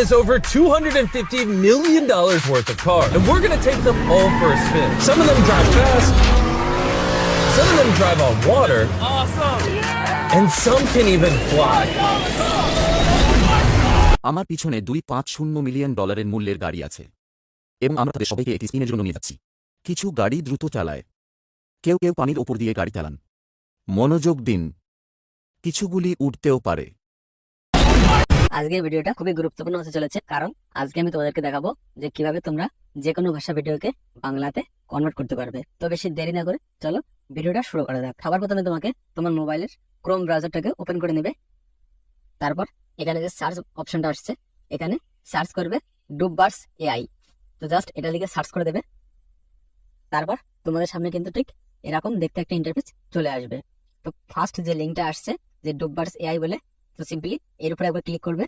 has over $250 million worth of cars, and we're gonna take them all for a spin. Some of them drive fast, some of them drive on water, and some can even fly. আমার পিছনে $250 million মূল্যের গাড়ি আছে এবং আমরা তাদের সবাইকে একটি স্পিনের জন্য নিয়ে যাচ্ছি। কিছু গাড়ি দ্রুত চালায়, কেউ কেউ পানির ওপর দিয়ে গাড়ি চালান। মনোযোগ দিন, কিছুগুলি উঠতেও পারে। আজকের ভিডিওটা খুবই গুরুত্বপূর্ণ হতে চলেছে, কারণ আজকে আমি তোমাদেরকে দেখাবো যে কিভাবে তোমরা যে কোনো ভাষা ভিডিওকে বাংলাতে কনভার্ট করতে পারবে। তো বেশি দেরি না করে চলো ভিডিওটা শুরু করা যাক। সবার প্রথমে তোমাকে তোমার মোবাইলের ক্রোম ব্রাউজারটাকে ওপেন করে নেবে। তারপর এখানে যে সার্চ অপশনটা আসছে, এখানে সার্চ করবে ডুববার্স এআই। তো জাস্ট এটা লিখে সার্চ করে দেবে। তারপর তোমাদের সামনে কিন্তু ঠিক এরকম দেখতে একটা ইন্টারফেস চলে আসবে। তো ফার্স্ট যে লিঙ্কটা আসছে যে ডুববার্স এআই বলে, তো সিম্পলি এর উপরে একবার ক্লিক করবে।